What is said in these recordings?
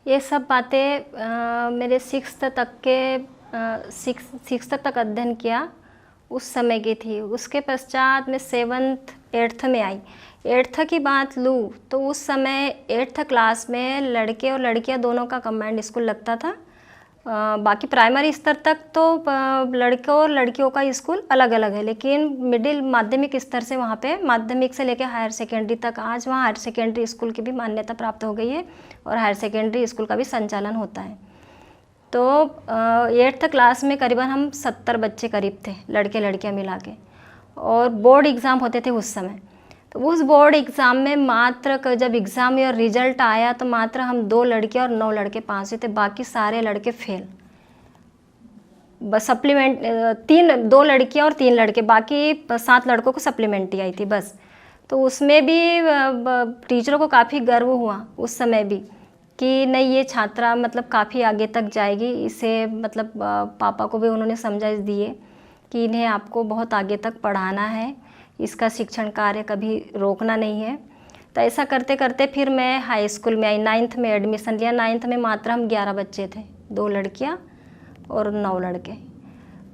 ये सब बातें मेरे सिक्स्थ तक अध्ययन किया उस समय की थी। उसके पश्चात मैं सेवन्थ एट्थ में आई। एट्थ की बात लूँ तो उस समय एट्थ क्लास में लड़के और लड़कियां दोनों का कंबाइंड स्कूल लगता था। बाकी प्राइमरी स्तर तक तो लड़कों और लड़कियों का स्कूल अलग अलग है, लेकिन मिडिल माध्यमिक स्तर से वहाँ पे माध्यमिक से लेकर हायर सेकेंडरी तक आज वहाँ हायर सेकेंडरी स्कूल की भी मान्यता प्राप्त हो गई है और हायर सेकेंडरी स्कूल का भी संचालन होता है। तो एट्थ क्लास में करीबन हम 70 बच्चे करीब थे, लड़के लड़कियाँ मिला के, और बोर्ड एग्ज़ाम होते थे उस समय। तो उस बोर्ड एग्ज़ाम में मात्र जब एग्ज़ाम और रिजल्ट आया तो मात्र हम 2 लड़के और 9 लड़के पास हुए थे, बाकी सारे लड़के फेल। बस सप्लीमेंट 2 लड़कियां और 3 लड़के, बाकी 7 लड़कों को सप्लीमेंट्री आई थी बस। तो उसमें भी टीचरों को काफ़ी गर्व हुआ उस समय भी कि नहीं, ये छात्रा मतलब काफ़ी आगे तक जाएगी। इसे मतलब पापा को भी उन्होंने समझाइश दिए कि इन्हें आपको बहुत आगे तक पढ़ाना है, इसका शिक्षण कार्य कभी रोकना नहीं है। तो ऐसा करते करते फिर मैं हाई स्कूल में आई, 9th में एडमिशन लिया। 9th में मात्र हम 11 बच्चे थे, 2 लड़कियां और 9 लड़के।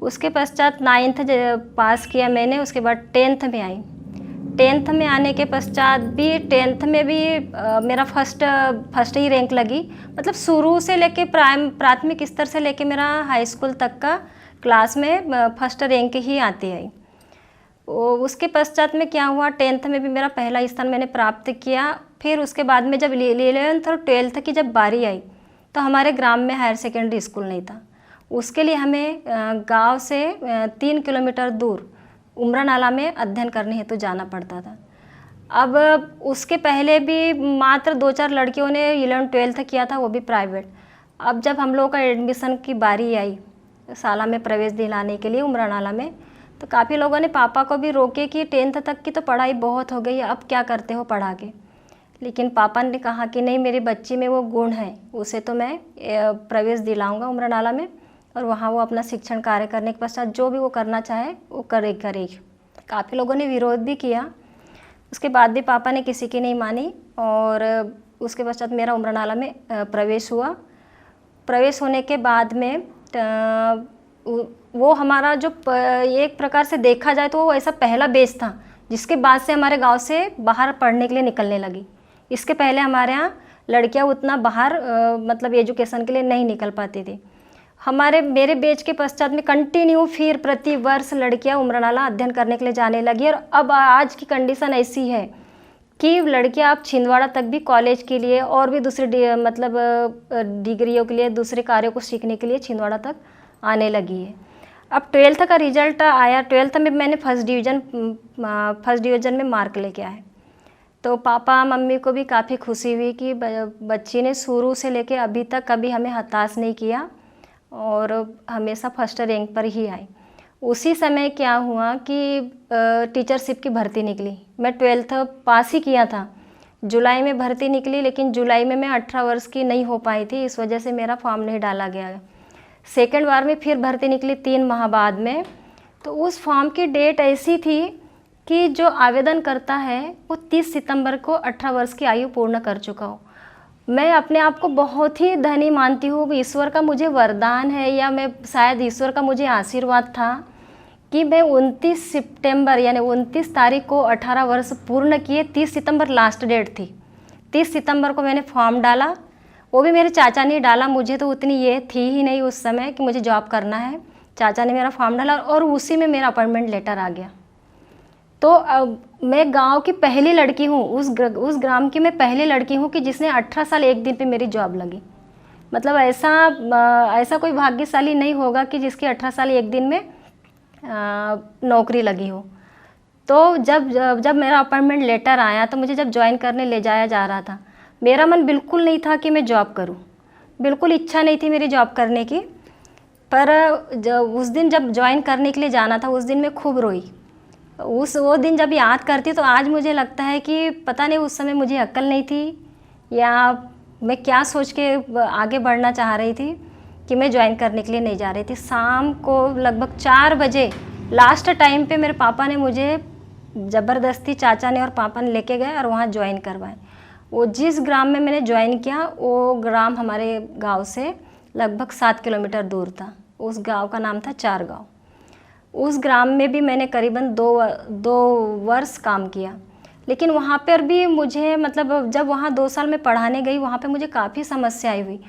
उसके पश्चात 9th पास किया मैंने। उसके बाद 10th में आई। 10th में आने के पश्चात भी 10th में भी मेरा फर्स्ट ही रैंक लगी। मतलब शुरू से लेके प्राथमिक स्तर से लेके मेरा हाई स्कूल तक का क्लास में फर्स्ट रैंक ही आती आई। उसके पश्चात में क्या हुआ, 10th में भी मेरा पहला स्थान मैंने प्राप्त किया। फिर उसके बाद में जब 11th और 12th की जब बारी आई तो हमारे ग्राम में हायर सेकेंडरी स्कूल नहीं था। उसके लिए हमें गांव से 3 किलोमीटर दूर उमरा नाला में अध्ययन करने हेतु जाना पड़ता था। अब उसके पहले भी मात्र 2-4 लड़कियों ने 11th-12th किया था, वो भी प्राइवेट। अब जब हम लोगों का एडमिशन की बारी आई शाला में प्रवेश दिलाने के लिए उमरा नाला में, तो काफ़ी लोगों ने पापा को भी रोके कि 10th तक की तो पढ़ाई बहुत हो गई है, अब क्या करते हो पढ़ा के। लेकिन पापा ने कहा कि नहीं, मेरी बच्ची में वो गुण है, उसे तो मैं प्रवेश दिलाऊंगा उमरा नाला में, और वहाँ वो अपना शिक्षण कार्य करने के पश्चात जो भी वो करना चाहे वो करेगी। काफ़ी लोगों ने विरोध भी किया। उसके बाद भी पापा ने किसी की नहीं मानी और उसके पश्चात मेरा उमरा नाला में प्रवेश हुआ। प्रवेश होने के बाद में वो हमारा जो एक प्रकार से देखा जाए तो वो ऐसा पहला बैच था जिसके बाद से हमारे गांव से बाहर पढ़ने के लिए निकलने लगी। इसके पहले हमारे यहाँ लड़कियां उतना बाहर मतलब एजुकेशन के लिए नहीं निकल पाती थी। मेरे बैच के पश्चात में कंटिन्यू फिर प्रति वर्ष लड़कियां उमरा नाला अध्ययन करने के लिए जाने लगी। और अब आज की कंडीशन ऐसी है कि लड़कियां अब छिंदवाड़ा तक भी कॉलेज के लिए और भी दूसरे मतलब डिग्रियों के लिए, दूसरे कार्यों को सीखने के लिए छिंदवाड़ा तक आने लगी है। अब 12th का रिजल्ट आया। 12th में मैंने फर्स्ट डिवीज़न में मार्क लेके आए। तो पापा मम्मी को भी काफ़ी खुशी हुई कि बच्ची ने शुरू से लेके अभी तक कभी हमें हताश नहीं किया और हमेशा फर्स्ट रैंक पर ही आई। उसी समय क्या हुआ कि टीचरशिप की भर्ती निकली। मैं 12th पास ही किया था, जुलाई में भर्ती निकली, लेकिन जुलाई में मैं 18 वर्ष की नहीं हो पाई थी, इस वजह से मेरा फॉर्म नहीं डाला गया। सेकेंड बार में फिर भर्ती निकली 3 माह बाद में। तो उस फॉर्म की डेट ऐसी थी कि जो आवेदन करता है वो 30 सितंबर को 18 वर्ष की आयु पूर्ण कर चुका हो। मैं अपने आप को बहुत ही धनी मानती हूँ। ईश्वर का मुझे वरदान है या मैं शायद ईश्वर का मुझे आशीर्वाद था कि मैं 29 सितंबर यानी 29 तारीख को 18 वर्ष पूर्ण किए। 30 सितंबर लास्ट डेट थी। 30 सितंबर को मैंने फॉर्म डाला। वो भी मेरे चाचा ने डाला, मुझे तो उतनी ये थी ही नहीं उस समय कि मुझे जॉब करना है। चाचा ने मेरा फॉर्म डाला और उसी में मेरा अपॉइंटमेंट लेटर आ गया। तो मैं गांव की पहली लड़की हूँ, उस ग्राम की मैं पहली लड़की हूँ कि जिसने 18 साल 1 दिन पे मेरी जॉब लगी। मतलब ऐसा कोई भाग्यशाली नहीं होगा कि जिसकी 18 साल 1 दिन में नौकरी लगी हो। तो जब जब जब मेरा अपॉइंटमेंट लेटर आया तो मुझे जब ज्वाइन करने ले जाया जा रहा था, मेरा मन बिल्कुल नहीं था कि मैं जॉब करूं, बिल्कुल इच्छा नहीं थी मेरी जॉब करने की। पर जब उस दिन जब ज्वाइन करने के लिए जाना था, उस दिन मैं खूब रोई। वो दिन जब याद करती तो आज मुझे लगता है कि पता नहीं उस समय मुझे अक्ल नहीं थी या मैं क्या सोच के आगे बढ़ना चाह रही थी कि मैं ज्वाइन करने के लिए नहीं जा रही थी। शाम को लगभग 4 बजे लास्ट टाइम पे मेरे पापा ने मुझे ज़बरदस्ती, चाचा ने और पापा ने लेके गए और वहाँ ज्वाइन करवाए। वो जिस ग्राम में मैंने ज्वाइन किया वो ग्राम हमारे गांव से लगभग 7 किलोमीटर दूर था। उस गांव का नाम था चारगांव। उस ग्राम में भी मैंने करीबन दो वर्ष काम किया, लेकिन वहाँ पर भी मुझे मतलब जब वहाँ 2 साल में पढ़ाने गई, वहाँ पे मुझे काफ़ी समस्याएं हुई।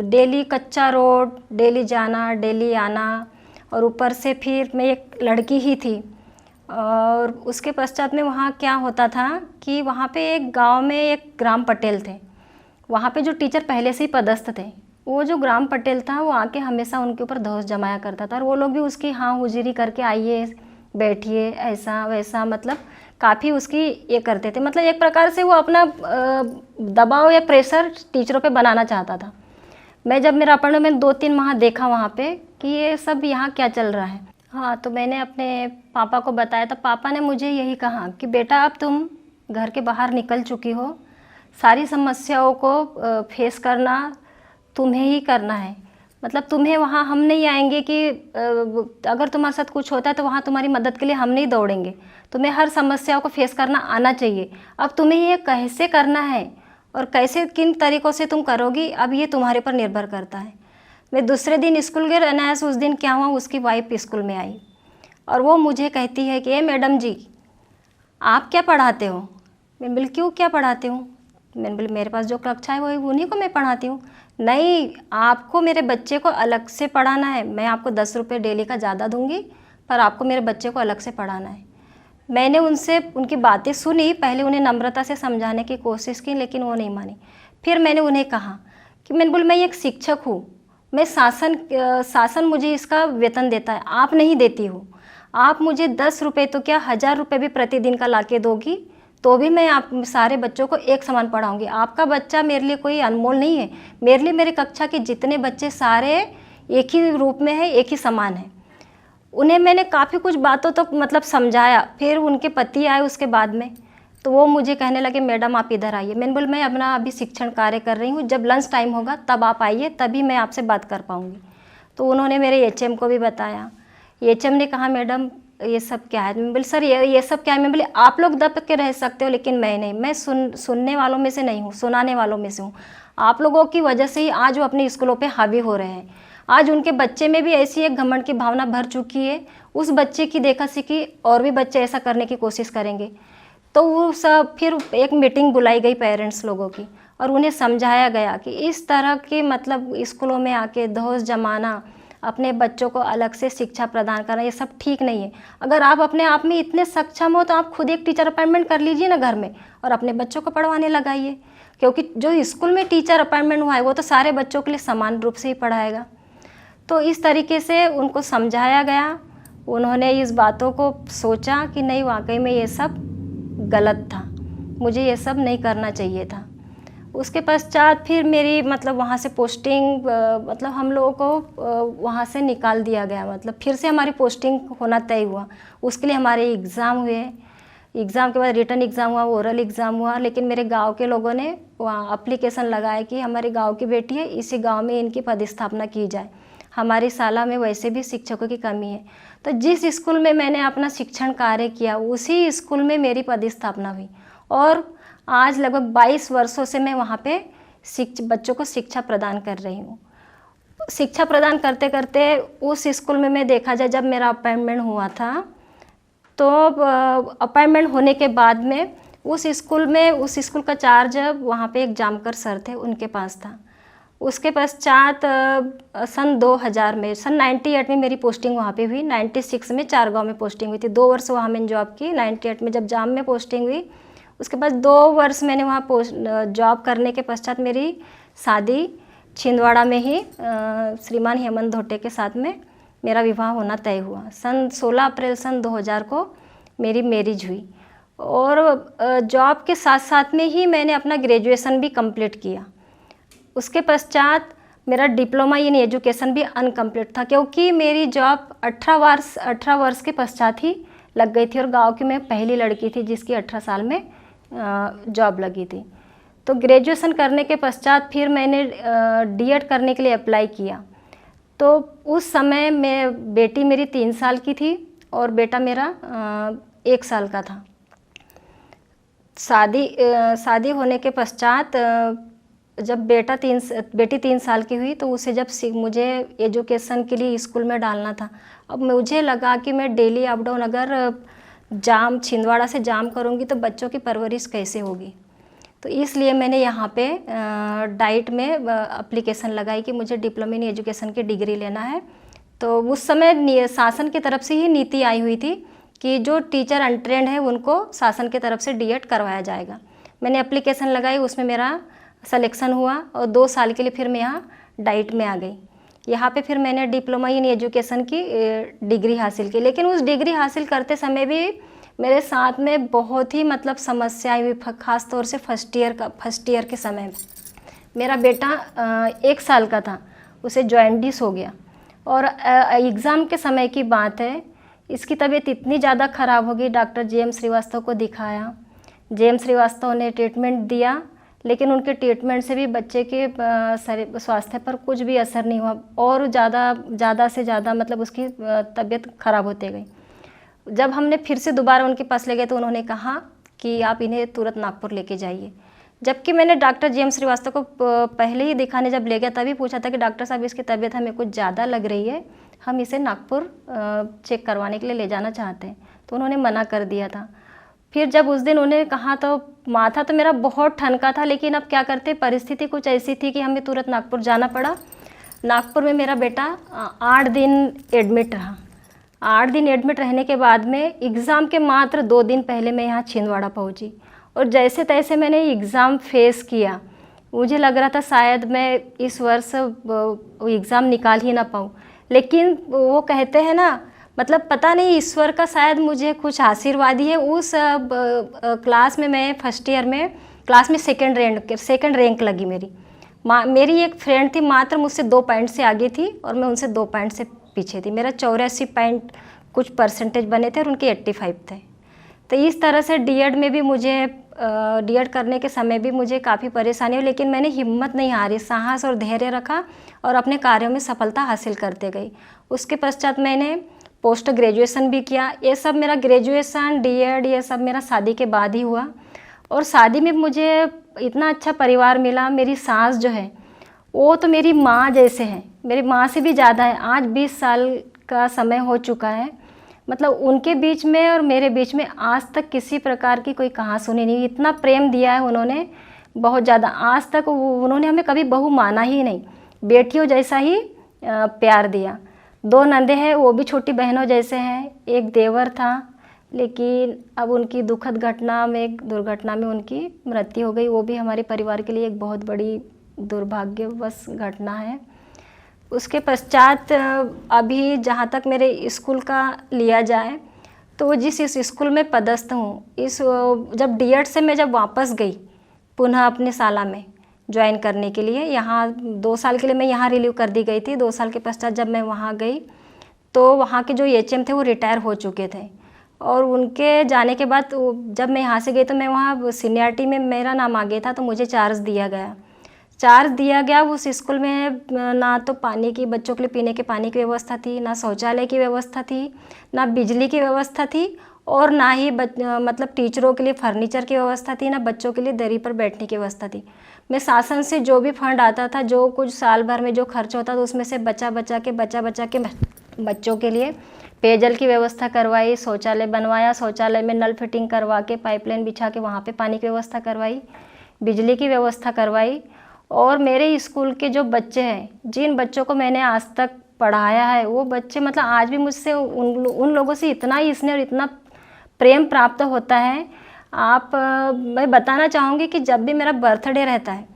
डेली कच्चा रोड, डेली जाना डेली आना, और ऊपर से फिर मैं एक लड़की ही थी। और उसके पश्चात में वहाँ क्या होता था कि वहाँ पे एक गांव में एक ग्राम पटेल थे। वहाँ पे जो टीचर पहले से ही पदस्थ थे, वो जो ग्राम पटेल था वो आके हमेशा उनके ऊपर धौंस जमाया करता था, और वो लोग भी उसकी हाँ हुजूरी करके आइए बैठिए ऐसा वैसा, मतलब काफ़ी उसकी ये करते थे। मतलब एक प्रकार से वो अपना दबाव या प्रेशर टीचरों पे बनाना चाहता था। मैं जब मेरा अपॉइंटमेंट 2-3 माह देखा वहाँ पे कि ये सब यहाँ क्या चल रहा है, हाँ, तो मैंने अपने पापा को बताया। तो पापा ने मुझे यही कहा कि बेटा अब तुम घर के बाहर निकल चुकी हो, सारी समस्याओं को फेस करना तुम्हें ही करना है। मतलब तुम्हें वहाँ हम नहीं आएंगे कि अगर तुम्हारे साथ कुछ होता है तो वहाँ तुम्हारी मदद के लिए हम नहीं दौड़ेंगे। तुम्हें हर समस्याओं को फेस करना आना चाहिए। अब तुम्हें ये कैसे करना है और कैसे किन तरीक़ों से तुम करोगी, अब ये तुम्हारे पर निर्भर करता है। मैं दूसरे दिन स्कूल गई, अनायास उस दिन क्या हुआ, उसकी वाइफ स्कूल में आई और वो मुझे कहती है कि ए मैडम जी, आप क्या पढ़ाते हो? मैं बोली क्यों, क्या पढ़ाते हूँ? मैंने बोली मेरे पास जो कक्षा है वही उन्हीं को मैं पढ़ाती हूँ। नहीं, आपको मेरे बच्चे को अलग से पढ़ाना है। मैं आपको 10 रुपये डेली का ज़्यादा दूंगी, पर आपको मेरे बच्चे को अलग से पढ़ाना है। मैंने उनसे उनकी बातें सुनी, पहले उन्हें नम्रता से समझाने की कोशिश की, लेकिन वो नहीं मानी। फिर मैंने उन्हें कहा कि मैंने बोली मैं एक शिक्षक हूँ, मैं शासन मुझे इसका वेतन देता है, आप नहीं देती हो। आप मुझे 10 रुपये तो क्या 1000 रुपये भी प्रतिदिन का ला के दोगी तो भी मैं आप सारे बच्चों को एक समान पढ़ाऊंगी। आपका बच्चा मेरे लिए कोई अनमोल नहीं है, मेरे लिए मेरे कक्षा के जितने बच्चे सारे एक ही रूप में है, एक ही समान है। उन्हें मैंने काफ़ी कुछ बातों तक मतलब समझाया। फिर उनके पति आए उसके बाद में, तो वो मुझे कहने लगे मैडम आप इधर आइए। मैंने बोला मैं अपना अभी शिक्षण कार्य कर रही हूँ, जब लंच टाइम होगा तब आप आइए, तभी मैं आपसे बात कर पाऊँगी। तो उन्होंने मेरे एचएम को भी बताया। एचएम ने कहा मैडम ये सब क्या है? मैं बोली सर ये सब क्या है? मैं बोली आप लोग दब के रह सकते हो, लेकिन मैं नहीं, मैं सुनने वालों में से नहीं हूँ, सुनाने वालों में से हूँ। आप लोगों की वजह से ही आज वो अपने स्कूलों पे हावी हो रहे हैं। आज उनके बच्चे में भी ऐसी एक घमंड की भावना भर चुकी है, उस बच्चे की देखा सीखी और भी बच्चे ऐसा करने की कोशिश करेंगे। तो वो सब फिर एक मीटिंग बुलाई गई पेरेंट्स लोगों की और उन्हें समझाया गया कि इस तरह के मतलब स्कूलों में आके धौंस जमाना, अपने बच्चों को अलग से शिक्षा प्रदान करना, ये सब ठीक नहीं है। अगर आप अपने आप में इतने सक्षम हो तो आप खुद एक टीचर अपॉइंटमेंट कर लीजिए ना घर में और अपने बच्चों को पढ़वाने लगाइए, क्योंकि जो स्कूल में टीचर अपॉइंटमेंट हुआ है वो तो सारे बच्चों के लिए समान रूप से ही पढ़ाएगा। तो इस तरीके से उनको समझाया गया। उन्होंने इस बातों को सोचा कि नहीं, वाकई में ये सब गलत था, मुझे ये सब नहीं करना चाहिए था। उसके पश्चात फिर मेरी मतलब वहाँ से पोस्टिंग मतलब हम लोगों को वहाँ से निकाल दिया गया, मतलब फिर से हमारी पोस्टिंग होना तय हुआ। उसके लिए हमारे एग्ज़ाम हुए, एग्ज़ाम के बाद रिटर्न एग्ज़ाम हुआ, ओरल एग्ज़ाम हुआ। लेकिन मेरे गांव के लोगों ने वहाँ अप्लीकेशन लगाया कि हमारे गांव की बेटी है, इसी गांव में इनकी पदस्थापना की जाए, हमारी शाला में वैसे भी शिक्षकों की कमी है। तो जिस स्कूल में मैंने अपना शिक्षण कार्य किया उसी स्कूल में मेरी पदस्थापना हुई और आज लगभग 22 वर्षों से मैं वहाँ पे बच्चों को शिक्षा प्रदान कर रही हूँ। शिक्षा प्रदान करते करते उस स्कूल में मैं देखा जाए, जब मेरा अपॉइंटमेंट हुआ था तो अपॉइंटमेंट होने के बाद में उस स्कूल का चार्ज वहाँ पे एक जामकर सर थे, उनके पास था। उसके पश्चात सन 2000 में, सन 98 में मेरी पोस्टिंग वहाँ पे हुई। 96 में चारगांव में पोस्टिंग हुई थी। 2 वर्ष वहाँ मैंने जॉब की। 98 में जब जाम में पोस्टिंग हुई, उसके बाद 2 वर्ष मैंने वहाँ जॉब करने के पश्चात मेरी शादी छिंदवाड़ा में ही श्रीमान हेमंत धोटे के साथ में मेरा विवाह होना तय हुआ। सन 16 अप्रैल सन 2000 को मेरी मैरिज हुई। और जॉब के साथ साथ में ही मैंने अपना ग्रेजुएशन भी कंप्लीट किया। उसके पश्चात मेरा डिप्लोमा इन एजुकेशन भी अनकम्प्लीट था, क्योंकि मेरी जॉब 18 वर्ष के पश्चात ही लग गई थी, और गांव की मैं पहली लड़की थी जिसकी 18 साल में जॉब लगी थी। तो ग्रेजुएशन करने के पश्चात फिर मैंने डीएड करने के लिए अप्लाई किया। तो उस समय बेटी मेरी 3 साल की थी और बेटा मेरा 1 साल का था। शादी होने के पश्चात जब बेटी 3 साल की हुई, तो उसे जब मुझे एजुकेशन के लिए स्कूल में डालना था। अब मुझे लगा कि मैं डेली अप डाउन अगर छिंदवाड़ा से जाम करूँगी तो बच्चों की परवरिश कैसे होगी। तो इसलिए मैंने यहाँ पे डाइट में एप्लीकेशन लगाई कि मुझे डिप्लोमा इन एजुकेशन की डिग्री लेना है। तो उस समय शासन की तरफ से ही नीति आई हुई थी कि जो टीचर अनट्रेंड है उनको शासन की तरफ से डीएड करवाया जाएगा। मैंने एप्लीकेशन लगाई, उसमें मेरा सिलेक्शन हुआ और 2 साल के लिए फिर मैं यहाँ डाइट में आ गई। यहाँ पे फिर मैंने डिप्लोमा इन एजुकेशन की डिग्री हासिल की। लेकिन उस डिग्री हासिल करते समय भी मेरे साथ में बहुत ही मतलब समस्याएं हुई, खास तौर से फर्स्ट ईयर के समय मेरा बेटा 1 साल का था, उसे जॉइंटिस हो गया। और एग्ज़ाम के समय की बात है, इसकी तबीयत इतनी ज़्यादा ख़राब हो गई, डॉक्टर जेएम श्रीवास्तव को दिखाया। जेएम श्रीवास्तव ने ट्रीटमेंट दिया, लेकिन उनके ट्रीटमेंट से भी बच्चे के स्वास्थ्य पर कुछ भी असर नहीं हुआ, और ज़्यादा से ज़्यादा मतलब उसकी तबीयत ख़राब होते गई। जब हमने फिर से दोबारा उनके पास ले गए तो उन्होंने कहा कि आप इन्हें तुरंत नागपुर लेके जाइए। जबकि मैंने डॉक्टर जेएम श्रीवास्तव को पहले ही दिखाने जब ले गया तभी पूछा था कि डॉक्टर साहब इसकी तबीयत हमें कुछ ज़्यादा लग रही है, हम इसे नागपुर चेक करवाने के लिए ले जाना चाहते हैं। तो उन्होंने मना कर दिया था। फिर जब उस दिन उन्होंने कहा तो माथा तो मेरा बहुत ठनका था, लेकिन अब क्या करते, परिस्थिति कुछ ऐसी थी कि हमें तुरंत नागपुर जाना पड़ा। नागपुर में मेरा बेटा 8 दिन एडमिट रहा। 8 दिन एडमिट रहने के बाद में एग्ज़ाम के मात्र 2 दिन पहले मैं यहाँ छिंदवाड़ा पहुँची, और जैसे तैसे मैंने एग्ज़ाम फेस किया। मुझे लग रहा था शायद मैं इस वर्ष एग्ज़ाम निकाल ही ना पाऊँ, लेकिन वो कहते हैं ना, मतलब पता नहीं ईश्वर का शायद मुझे कुछ आशीर्वाद ही है। उस क्लास में मैं फर्स्ट ईयर में क्लास में सेकंड रैंक लगी मेरी। मेरी एक फ्रेंड थी, मात्र मुझसे 2 पॉइंट से आगे थी और मैं उनसे 2 पॉइंट से पीछे थी। मेरा 84 पॉइंट कुछ परसेंटेज बने थे और उनके 85 थे। तो इस तरह से डीएड में भी मुझे डीएड करने के समय भी मुझे काफ़ी परेशानी हुई, लेकिन मैंने हिम्मत नहीं हारी, साहस और धैर्य रखा और अपने कार्यों में सफलता हासिल करते गई। उसके पश्चात मैंने पोस्ट ग्रेजुएशन भी किया। ये सब मेरा ग्रेजुएशन, डीएड, ये सब मेरा शादी के बाद ही हुआ। और शादी में मुझे इतना अच्छा परिवार मिला। मेरी सास जो है वो तो मेरी माँ जैसे है, मेरी माँ से भी ज़्यादा है। आज 20 साल का समय हो चुका है, मतलब उनके बीच में और मेरे बीच में आज तक किसी प्रकार की कोई कहासुनी नहीं। इतना प्रेम दिया है उन्होंने, बहुत ज़्यादा। आज तक उन्होंने हमें कभी बहू माना ही नहीं, बेटियों जैसा ही प्यार दिया। 2 नंदे हैं, वो भी छोटी बहनों जैसे हैं। एक देवर था, लेकिन अब उनकी दुखद घटना में, एक दुर्घटना में उनकी मृत्यु हो गई। वो भी हमारे परिवार के लिए एक बहुत बड़ी दुर्भाग्यवश घटना है। उसके पश्चात अभी जहाँ तक मेरे स्कूल का लिया जाए तो जिस इस स्कूल में पदस्थ हूँ, जब डीएड से मैं जब वापस गई पुनः अपने साला में ज्वाइन करने के लिए, यहाँ 2 साल के लिए मैं यहाँ रिलीव कर दी गई थी। 2 साल के पश्चात जब मैं वहाँ गई तो वहाँ के जो एचएम थे वो रिटायर हो चुके थे, और उनके जाने के बाद जब मैं यहाँ से गई तो मैं वहाँ सीनियरिटी में मेरा नाम आ गया था, तो मुझे चार्ज दिया गया। उस स्कूल में ना तो पानी की, बच्चों के लिए पीने के पानी की व्यवस्था थी, ना शौचालय की व्यवस्था थी, ना बिजली की व्यवस्था थी, और ना ही मतलब टीचरों के लिए फर्नीचर की व्यवस्था थी, ना बच्चों के लिए दरी पर बैठने की व्यवस्था थी। मैं शासन से जो भी फंड आता था, जो कुछ साल भर में जो खर्च होता था, उसमें से बचा बचा के बच्चों के लिए पेयजल की व्यवस्था करवाई, शौचालय बनवाया, शौचालय में नल फिटिंग करवा के पाइपलाइन बिछा के वहाँ पे पानी की व्यवस्था करवाई, बिजली की व्यवस्था करवाई। और मेरे स्कूल के जो बच्चे हैं, जिन बच्चों को मैंने आज तक पढ़ाया है, वो बच्चे मतलब आज भी मुझसे उन लोगों से इतना ही स्नेह और इतना प्रेम प्राप्त होता है। मैं बताना चाहूँगी कि जब भी मेरा बर्थडे रहता है,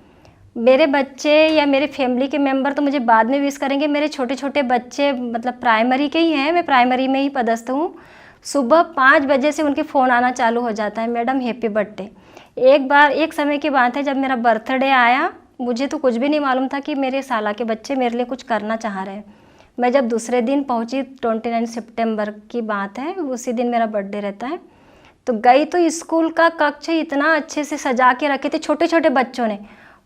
मेरे बच्चे या मेरे फैमिली के मेंबर तो मुझे बाद में विश करेंगे। मेरे छोटे छोटे बच्चे मतलब प्राइमरी के ही हैं, मैं प्राइमरी में ही पदस्थ हूँ, सुबह 5 बजे से उनके फ़ोन आना चालू हो जाता है, मैडम हैप्पी बर्थडे। एक बार एक समय की बात है जब मेरा बर्थडे आया, मुझे तो कुछ भी नहीं मालूम था कि मेरे साला के बच्चे मेरे लिए कुछ करना चाह रहे हैं। मैं जब दूसरे दिन पहुंची, 29 सितंबर की बात है, उसी दिन मेरा बर्थडे रहता है, तो गई तो स्कूल का कक्ष इतना अच्छे से सजा के रखे थे छोटे छोटे बच्चों ने,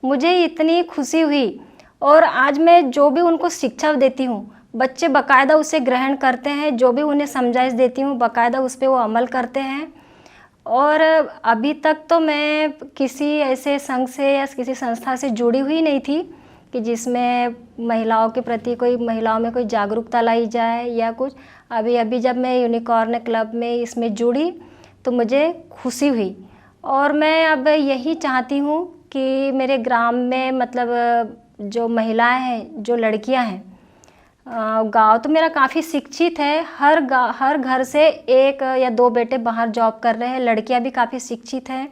मुझे इतनी खुशी हुई। और आज मैं जो भी उनको शिक्षा देती हूँ, बच्चे बाकायदा उसे ग्रहण करते हैं, जो भी उन्हें समझाइश देती हूँ बाकायदा उस पर वो अमल करते हैं। और अभी तक तो मैं किसी ऐसे संघ से या किसी संस्था से जुड़ी हुई नहीं थी कि जिसमें महिलाओं के प्रति महिलाओं में कोई जागरूकता लाई जाए या कुछ। अभी जब मैं यूनिकॉर्न क्लब में इसमें जुड़ी तो मुझे खुशी हुई। और मैं अब यही चाहती हूँ कि मेरे ग्राम में मतलब जो महिलाएं हैं, जो लड़कियां हैं, गांव तो मेरा काफ़ी शिक्षित है, हर घर से 1 या 2 बेटे बाहर जॉब कर रहे हैं, लड़कियां भी काफ़ी शिक्षित हैं।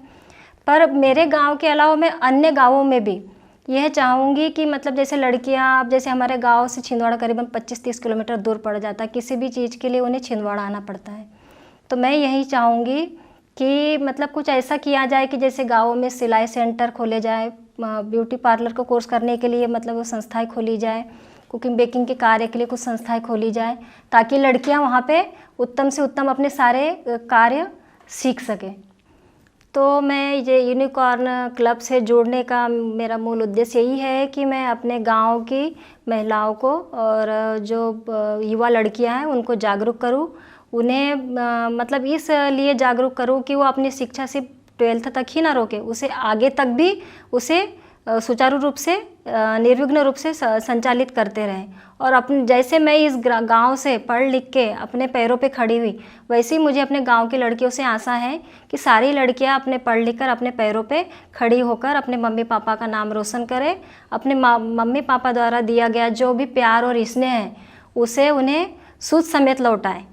पर मेरे गांव के अलावा मैं अन्य गांवों में भी यह चाहूँगी कि मतलब जैसे लड़कियां, अब जैसे हमारे गांव से छिंदवाड़ा करीबन 25-30 किलोमीटर दूर पड़ जाता है, किसी भी चीज़ के लिए उन्हें छिंदवाड़ा आना पड़ता है। तो मैं यही चाहूँगी कि मतलब कुछ ऐसा किया जाए कि जैसे गाँवों में सिलाई सेंटर खोले जाए, ब्यूटी पार्लर का कोर्स करने के लिए मतलब वो संस्थाएँ खोली जाए, कुकिंग बेकिंग के कार्य के लिए कुछ संस्थाएं खोली जाए, ताकि लड़कियां वहां पे उत्तम से उत्तम अपने सारे कार्य सीख सकें। तो मैं ये यूनिकॉर्न क्लब से जुड़ने का मेरा मूल उद्देश्य यही है कि मैं अपने गांव की महिलाओं को और जो युवा लड़कियां हैं उनको जागरूक करूं, उन्हें मतलब इस लिए जागरूक करूं कि वो अपनी शिक्षा सिर्फ 12th तक ही ना रोके, उसे आगे तक भी उसे सुचारू रूप से निर्विघ्न रूप से संचालित करते रहें। और अपने जैसे मैं इस गांव से पढ़ लिख के अपने पैरों पे खड़ी हुई, वैसे ही मुझे अपने गांव की लड़कियों से आशा है कि सारी लड़कियां अपने पढ़ लिख कर अपने पैरों पे खड़ी होकर अपने मम्मी पापा का नाम रोशन करें, अपने मम्मी पापा द्वारा दिया गया जो भी प्यार और स्नेह है उसे उन्हें सूद समेत लौटाएं।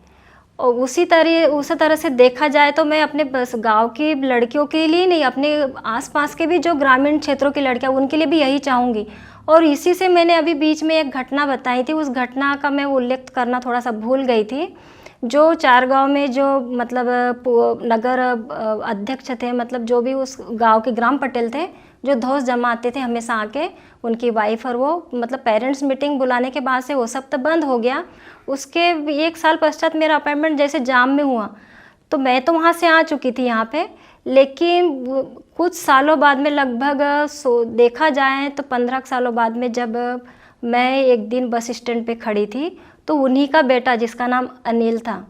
और उसी तरह से देखा जाए तो मैं अपने बस गांव की लड़कियों के लिए नहीं, अपने आसपास के भी जो ग्रामीण क्षेत्रों की लड़कियां उनके लिए भी यही चाहूँगी। और इसी से मैंने अभी बीच में एक घटना बताई थी, उस घटना का मैं उल्लेख करना थोड़ा सा भूल गई थी। जो चारगांव में जो मतलब नगर अध्यक्ष थे, मतलब जो भी उस गांव के ग्राम पटेल थे, जो धौस जमाते थे हमेशा आके, उनकी वाइफ और वो मतलब पेरेंट्स मीटिंग बुलाने के बाद से वो सब तो बंद हो गया। उसके 1 साल पश्चात मेरा अपॉइंटमेंट जैसे जाम में हुआ, तो मैं तो वहाँ से आ चुकी थी यहाँ पे, लेकिन कुछ सालों बाद में लगभग देखा जाए तो 15 सालों बाद में जब मैं एक दिन बस स्टैंड पे खड़ी थी, तो उन्हीं का बेटा जिसका नाम अनिल था,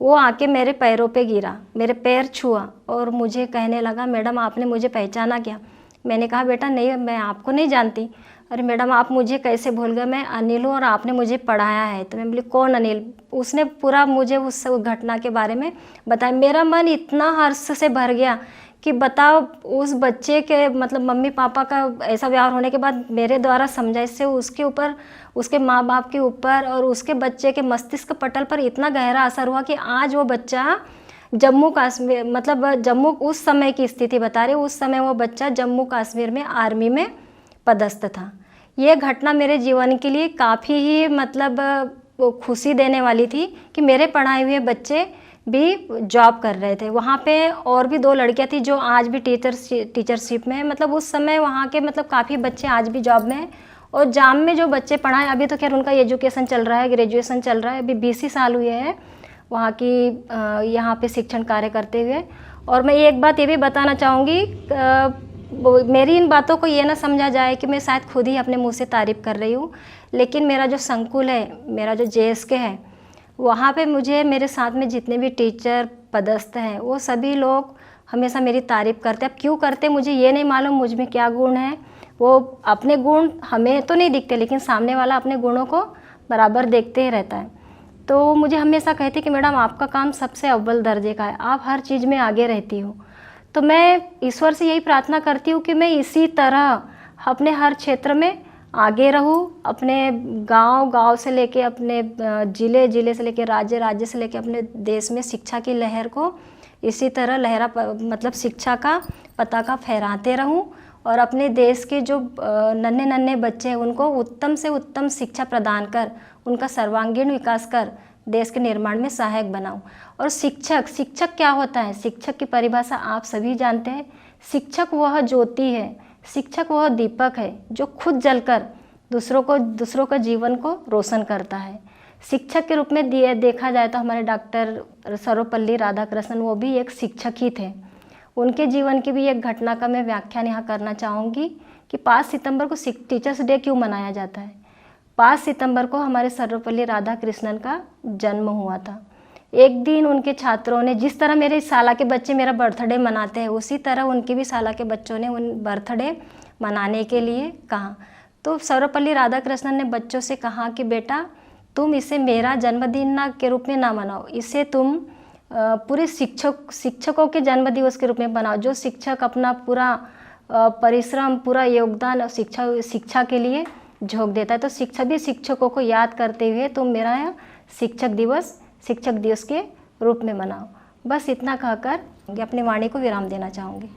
वो आके मेरे पैरों पे गिरा, मेरे पैर छुआ और मुझे कहने लगा, मैडम आपने मुझे पहचाना क्या? मैंने कहा बेटा नहीं, मैं आपको नहीं जानती। अरे मैडम आप मुझे कैसे भूल गए, मैं अनिल हूँ और आपने मुझे पढ़ाया है। तो मैं बोली कौन अनिल? उसने पूरा मुझे उस घटना के बारे में बताया। मेरा मन इतना हर्ष से भर गया कि बताओ, उस बच्चे के मतलब मम्मी पापा का ऐसा व्यवहार होने के बाद मेरे द्वारा समझाइश से उसके ऊपर, उसके माँ बाप के ऊपर और उसके बच्चे के मस्तिष्क पटल पर इतना गहरा असर हुआ कि आज वो बच्चा जम्मू कश्मीर, मतलब जम्मू, उस समय की स्थिति बता रही, उस समय वो बच्चा जम्मू कश्मीर में आर्मी में पदस्थ था। ये घटना मेरे जीवन के लिए काफ़ी ही मतलब खुशी देने वाली थी कि मेरे पढ़ाए हुए बच्चे भी जॉब कर रहे थे। वहाँ पे और भी 2 लड़कियाँ थी जो आज भी टीचरशिप में है। मतलब उस समय वहाँ के मतलब काफ़ी बच्चे आज भी जॉब में हैं। और जाम में जो बच्चे पढ़ाएं, अभी तो खैर उनका एजुकेशन चल रहा है, ग्रेजुएशन चल रहा है, अभी 20 ही साल हुए हैं वहाँ की यहाँ पे शिक्षण कार्य करते हुए। और मैं एक बात ये भी बताना चाहूँगी, मेरी इन बातों को ये ना समझा जाए कि मैं शायद खुद ही अपने मुंह से तारीफ़ कर रही हूँ, लेकिन मेरा जो संकुल है, मेरा जो JSK है, वहाँ पे मुझे मेरे साथ में जितने भी टीचर पदस्थ हैं वो सभी लोग हमेशा मेरी तारीफ़ करते हैं। अब क्यों करते मुझे ये नहीं मालूम, मुझ में क्या गुण है, वो अपने गुण हमें तो नहीं दिखते, लेकिन सामने वाला अपने गुणों को बराबर देखते ही रहता है। तो मुझे हमेशा कहते कि मैडम आपका काम सबसे अव्वल दर्जे का है, आप हर चीज़ में आगे रहती हो। तो मैं ईश्वर से यही प्रार्थना करती हूँ कि मैं इसी तरह अपने हर क्षेत्र में आगे रहूँ, अपने गांव से लेके अपने ज़िले से लेके राज्य से लेके अपने देश में शिक्षा की लहर को इसी तरह मतलब शिक्षा का पताका फहराते रहूँ और अपने देश के जो नन्हे बच्चे हैं उनको उत्तम से उत्तम शिक्षा प्रदान कर उनका सर्वांगीण विकास कर देश के निर्माण में सहायक बनाऊं। और शिक्षक क्या होता है? शिक्षक की परिभाषा आप सभी जानते हैं। शिक्षक वह ज्योति है, शिक्षक वह दीपक है जो खुद जलकर दूसरों का जीवन को रोशन करता है। शिक्षक के रूप में देखा जाए तो हमारे डॉक्टर सर्वपल्ली राधाकृष्णन वो भी एक शिक्षक ही थे। उनके जीवन की भी एक घटना का मैं व्याख्यान यहाँ करना चाहूँगी कि 5 सितंबर को टीचर्स डे क्यों मनाया जाता है। 5 सितंबर को हमारे सर्वपल्ली राधाकृष्णन का जन्म हुआ था। एक दिन उनके छात्रों ने, जिस तरह मेरे शाला के बच्चे मेरा बर्थडे मनाते हैं, उसी तरह उनके भी शाला के बच्चों ने उन बर्थडे मनाने के लिए कहा। तो सर्वपल्ली राधाकृष्णन ने बच्चों से कहा कि बेटा तुम इसे मेरा जन्मदिन के रूप में ना मनाओ, इसे तुम पूरे शिक्षकों के जन्मदिवस के रूप में बनाओ। जो शिक्षक अपना पूरा परिश्रम, पूरा योगदान शिक्षा के लिए झोंक देता है, तो शिक्षकों को याद करते हुए तुम मेरा शिक्षक दिवस के रूप में मनाओ। बस इतना कहकर अपनी वाणी को विराम देना चाहूँगी।